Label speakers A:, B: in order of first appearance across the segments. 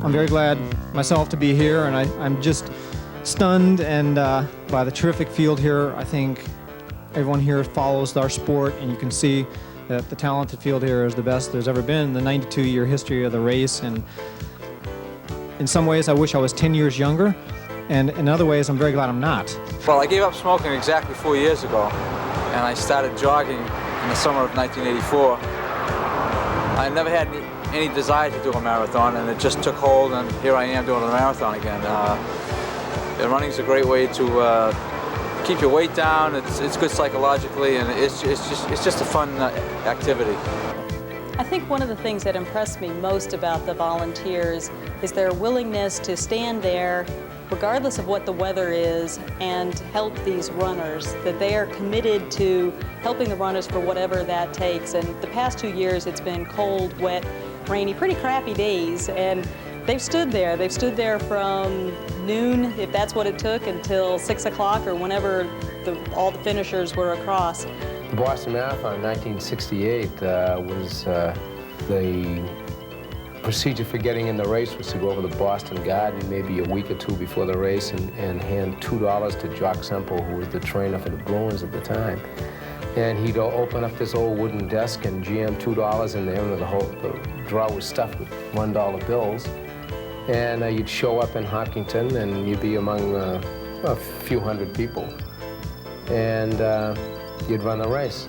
A: I'm very glad myself to be here, and I'm just stunned and by the terrific field here. I think everyone here follows our sport, and you can see that the talented field here is the best there's ever been in the 92-year history of the race. And in some ways, I wish I was 10 years younger, and in other ways, I'm very glad I'm not.
B: Well, I gave up smoking exactly 4 years ago, and I started jogging in the summer of 1984. I never had any desire to do a marathon, and it just took hold, and here I am doing a marathon again. Running's a great way to keep your weight down. It's good psychologically, and it's just a fun activity.
C: I think one of the things that impressed me most about the volunteers is their willingness to stand there regardless of what the weather is and help these runners, that they are committed to helping the runners for whatever that takes. And the past 2 years it's been cold, wet, rainy, pretty crappy days, and they've stood there. They've stood there from noon, if that's what it took, until 6 o'clock or whenever all the finishers were across.
D: The Boston Marathon in 1968 was the procedure for getting in the race was to go over to Boston Garden maybe a week or two before the race and hand $2 to Jock Semple, who was the trainer for the Bruins at the time. And he'd open up this old wooden desk and jam $2 in there, and the drawer was stuffed with $1 bills. And you'd show up in Hopkinton, and you'd be among a few hundred people. And you'd run the race.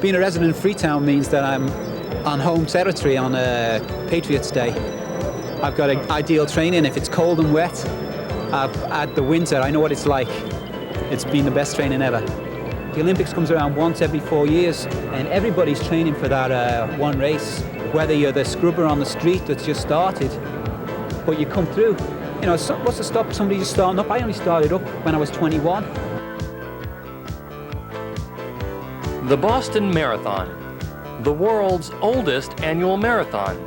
E: Being a resident of Freetown means that I'm on home territory on Patriots Day. I've got an ideal training. If it's cold and wet, I've had the winter. I know what it's like. It's been the best training ever. The Olympics comes around once every 4 years, and everybody's training for that one race. Whether you're the scrubber on the street that's just started, but you come through. You know, what's to stop somebody just starting up? I only started up when I was 21.
F: The Boston Marathon, the world's oldest annual marathon.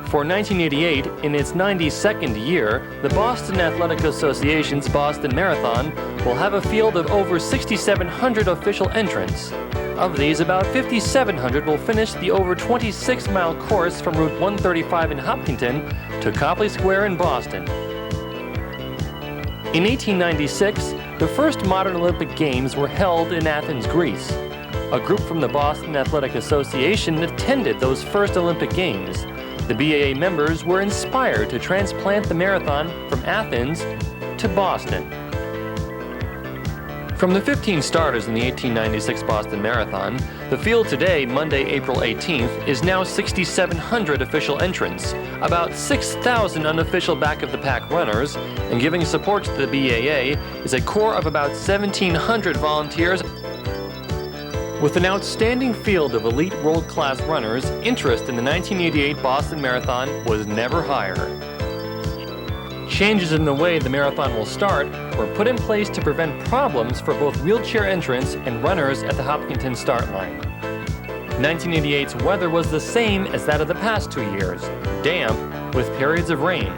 F: For 1988, in its 92nd year, the Boston Athletic Association's Boston Marathon will have a field of over 6,700 official entrants. Of these, about 5,700 will finish the over 26-mile course from Route 135 in Hopkinton to Copley Square in Boston. In 1896, the first modern Olympic Games were held in Athens, Greece. A group from the Boston Athletic Association attended those first Olympic Games. The BAA members were inspired to transplant the marathon from Athens to Boston. From the 15 starters in the 1896 Boston Marathon, the field today, Monday, April 18th, is now 6,700 official entrants, about 6,000 unofficial back-of-the-pack runners, and giving support to the BAA is a core of about 1,700 volunteers. With an outstanding field of elite world-class runners, interest in the 1988 Boston Marathon was never higher. Changes in the way the marathon will start were put in place to prevent problems for both wheelchair entrants and runners at the Hopkinton start line. 1988's weather was the same as that of the past 2 years, damp with periods of rain.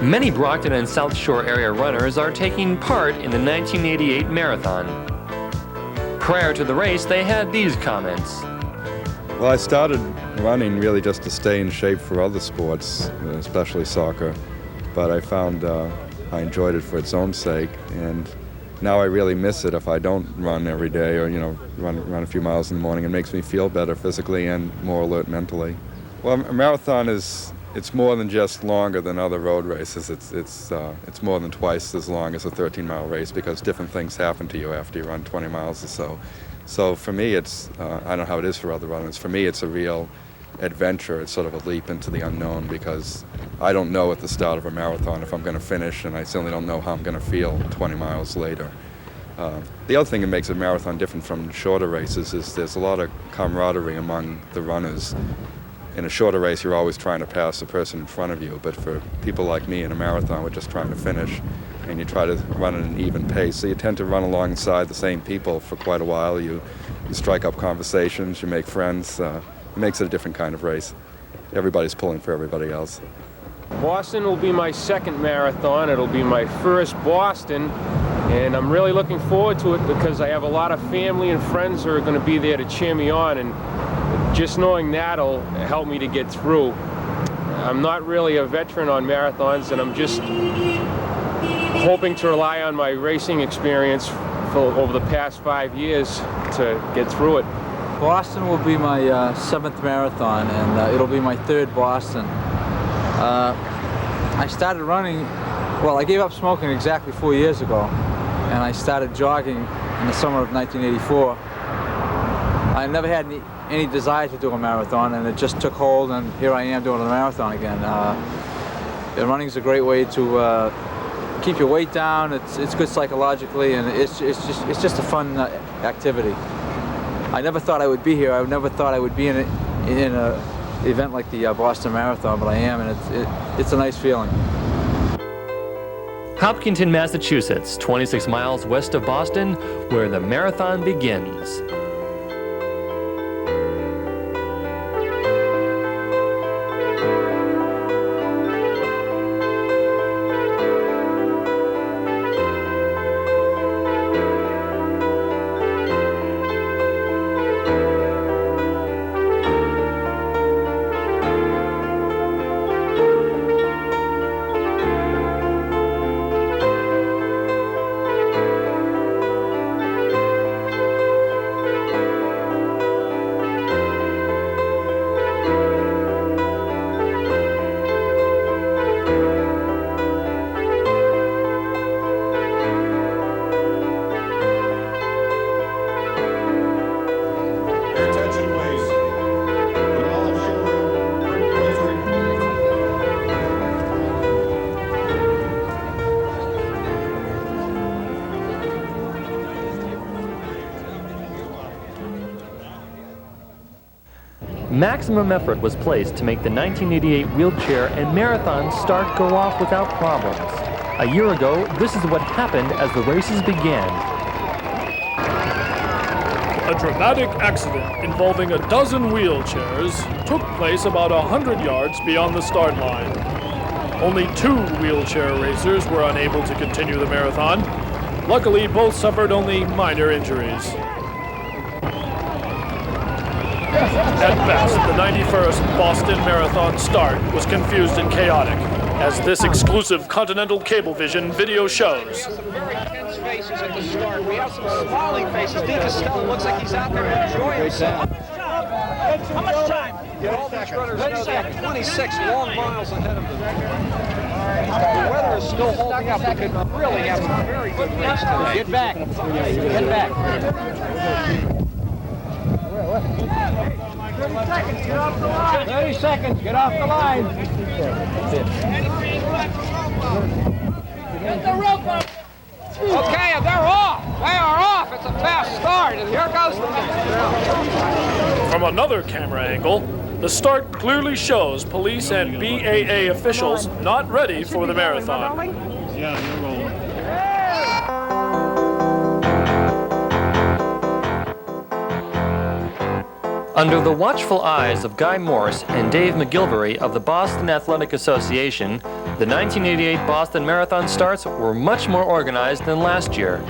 F: Many Brockton and South Shore area runners are taking part in the 1988 marathon. Prior to the race, they had these comments.
G: Well, I started running really just to stay in shape for other sports, especially soccer, but I found I enjoyed it for its own sake, and now I really miss it if I don't run every day or, run a few miles in the morning. It makes me feel better physically and more alert mentally. Well, a marathon it's more than just longer than other road races. It's more than twice as long as a 13-mile race because different things happen to you after you run 20 miles or so. So for me, it's, I don't know how it is for other runners. For me, it's a real adventure. It's sort of a leap into the unknown because I don't know at the start of a marathon if I'm going to finish, and I certainly don't know how I'm going to feel 20 miles later. The other thing that makes a marathon different from shorter races is there's a lot of camaraderie among the runners. In a shorter race, you're always trying to pass the person in front of you, but for people like me in a marathon, we're just trying to finish, and you try to run at an even pace. So you tend to run alongside the same people for quite a while. You strike up conversations, you make friends. It makes it a different kind of race. Everybody's pulling for everybody else.
H: Boston will be my second marathon. It'll be my first Boston, and I'm really looking forward to it because I have a lot of family and friends who are going to be there to cheer me on, and just knowing that'll help me to get through. I'm not really a veteran on marathons, and I'm just hoping to rely on my racing experience over the past 5 years to get through it.
B: Boston will be my 7th marathon, and it'll be my 3rd Boston. I started running, well, I gave up smoking exactly 4 years ago, and I started jogging in the summer of 1984. I never had any desire to do a marathon, and it just took hold, and here I am doing a marathon again. Running's a great way to keep your weight down. It's good psychologically, and it's just a fun activity. I never thought I would be here. I never thought I would be in an event like the Boston Marathon, but I am, and it's a nice feeling.
F: Hopkinton, Massachusetts, 26 miles west of Boston, where the marathon begins. Maximum effort was placed to make the 1988 wheelchair and marathon start go off without problems. A year ago, this is what happened as the races began.
I: A dramatic accident involving a dozen wheelchairs took place about 100 yards beyond the start line. Only 2 wheelchair racers were unable to continue the marathon. Luckily, both suffered only minor injuries. At best, the 91st Boston Marathon start was confused and chaotic, as this exclusive Continental Cablevision video shows.
J: Very tense faces at the start. We have some smiling faces. Dean Costello looks like he's out there enjoying himself. How much time? All these runners know that 26 long miles ahead of them. The weather is still holding up. We could really have a very good race today. Get back. Get back. 30 seconds, get off the line. 30 seconds, get off the line. Get the rope up. Okay, they're off. They are off. It's a fast start, and here goes the next.
I: From another camera angle, the start clearly shows police and BAA officials not ready for the marathon.
K: Yeah, you're rolling.
F: Under the watchful eyes of Guy Morse and Dave McGilvery of the Boston Athletic Association, the 1988 Boston Marathon starts were much more organized than last year.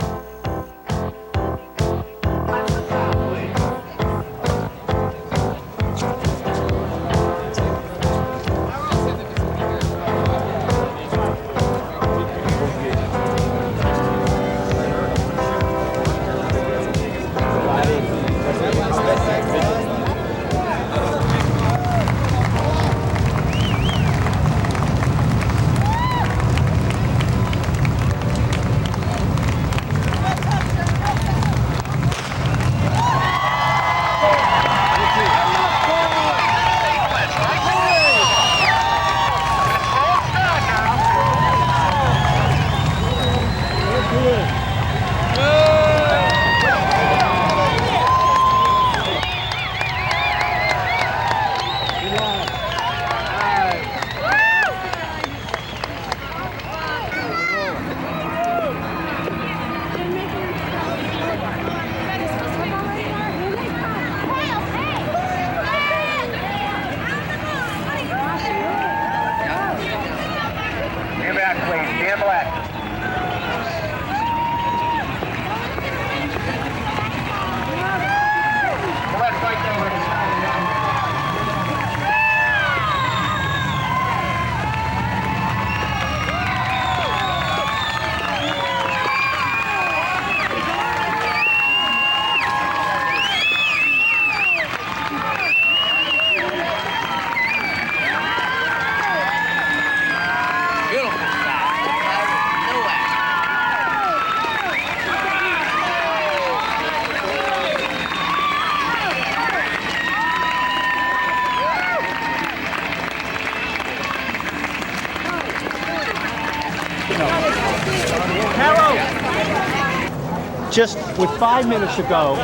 K: just with 5 minutes to go,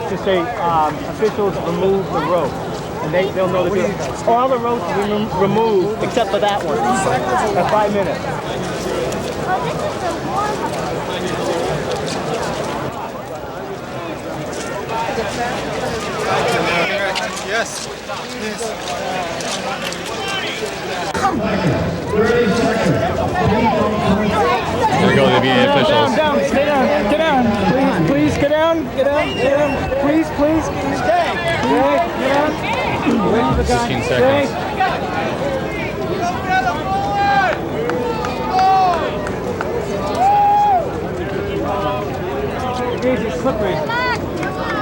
K: to say officials remove the rope. And they'll know that all the ropes will be removed except for that one at 5 minutes.
L: Yes.
F: There go the VA officials.
K: Stay down, get down. Please, get down, get down. Please. Stay. Get down. Wait for the guy.
F: 15 seconds.
K: Easy, slippery.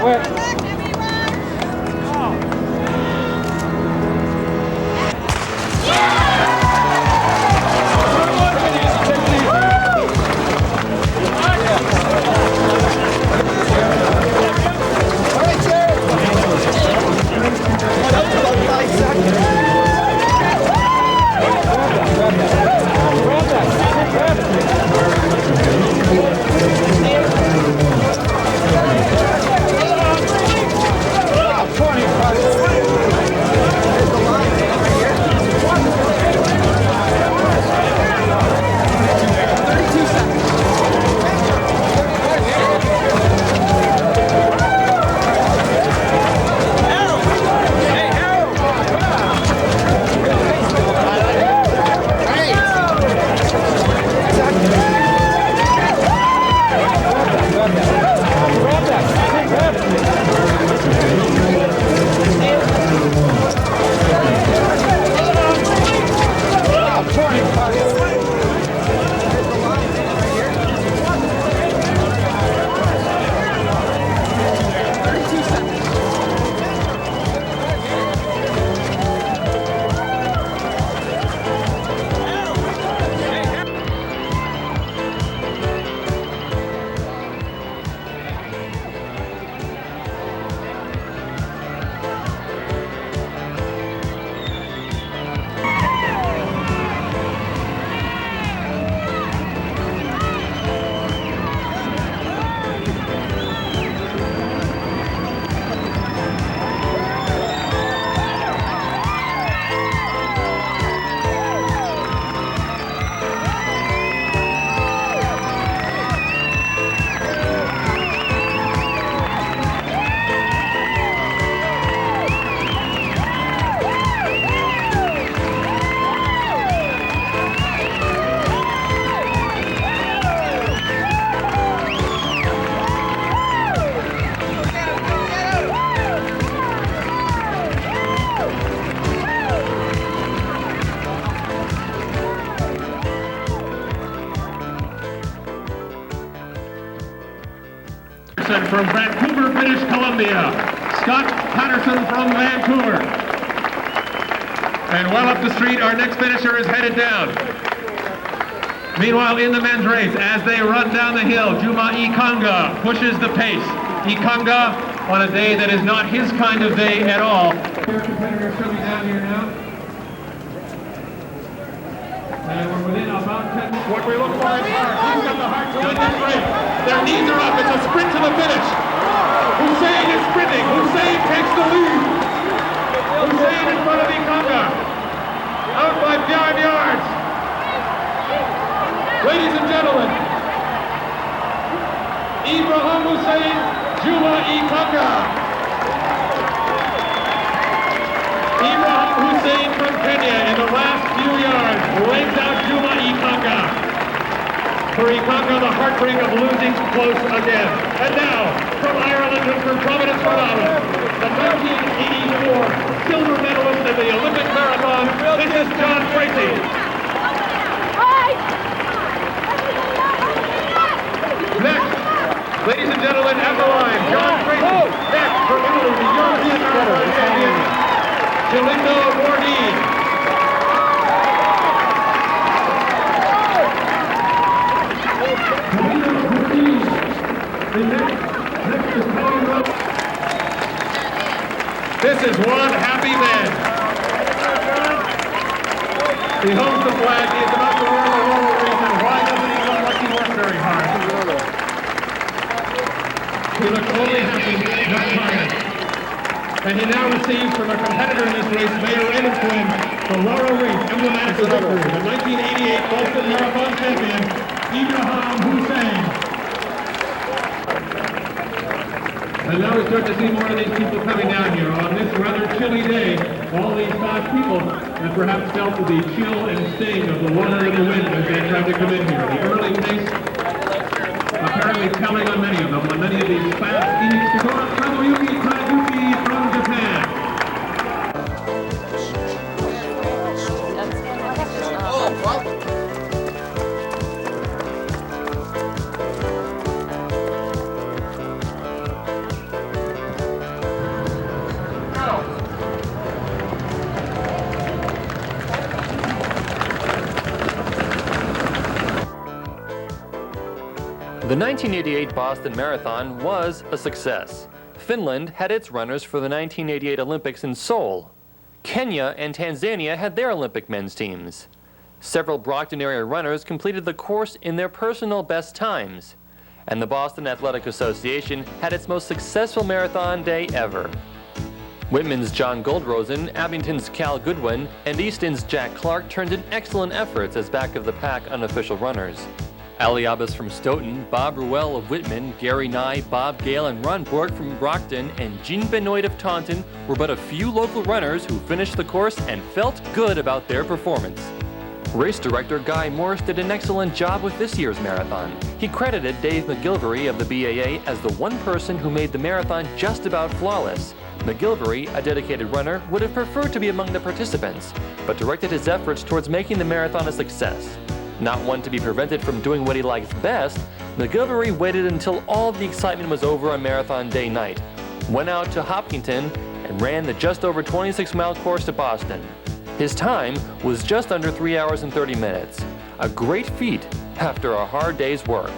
K: Wait.
M: From Vancouver, British Columbia, Scott Patterson from Vancouver. And well up the street, our next finisher is headed down. Meanwhile, in the men's race, as they run down the hill, Juma Ikanga pushes the pace. Ikanga, on a day that is not his kind of day at all. Your competitors coming down here now. And we're within about 10. What we look for is heart. He's got the heart to win this race. Their knees are up. It's a sprint to the finish. Hussein is sprinting. Hussein takes the lead. Hussein in front of Ikanga. Out by 5 yards. Ladies and gentlemen, Ibrahim Hussein, Juma Ikanga. Ibrahim Hussein from Kenya in the last few yards lays out Juma Ikanga. For Ikanga, the heartbreak of losing close again. And now, from Ireland and from Providence, Rhode Island, the 1984 silver medalist in the Olympic marathon, this is John Tracy. Next, ladies and gentlemen, at the line, John Tracy. Next, from Italy, the European marathon champion, Galindo Bordin. This is one happy man. He holds the flag. He is about to wear the laurel wreath, and why doesn't he look like he worked very hard? He looked only happy, not tired. And he now receives from a competitor in this race, Mayor Raymond Quinn, the Laurel Wreath, emblematic of victory, the 1988 Boston Marathon champion, Ibrahim Hussein. And now we start to see more of these people coming down here on this rather chilly day. All these 5 people that perhaps felt the chill and sting of the water and the wind as they tried to come in here. The early pace apparently telling on many of them, on many of these fast Phoenix Dakota Kazuyuki Tadayuki from Japan.
F: The 1988 Boston Marathon was a success. Finland had its runners for the 1988 Olympics in Seoul. Kenya and Tanzania had their Olympic men's teams. Several Brockton area runners completed the course in their personal best times. And the Boston Athletic Association had its most successful marathon day ever. Whitman's John Goldrosen, Abington's Cal Goodwin, and Easton's Jack Clark turned in excellent efforts as back-of-the-pack unofficial runners. Ali Abbas from Stoughton, Bob Ruel of Whitman, Gary Nye, Bob Gale, and Ron Borg from Brockton, and Jean Benoit of Taunton were but a few local runners who finished the course and felt good about their performance. Race director Guy Morse did an excellent job with this year's marathon. He credited Dave McGilvery of the BAA as the one person who made the marathon just about flawless. McGilvery, a dedicated runner, would have preferred to be among the participants, but directed his efforts towards making the marathon a success. Not one to be prevented from doing what he likes best, McGilvery waited until all the excitement was over on marathon day night, went out to Hopkinton, and ran the just over 26-mile course to Boston. His time was just under 3 hours and 30 minutes, a great feat after a hard day's work.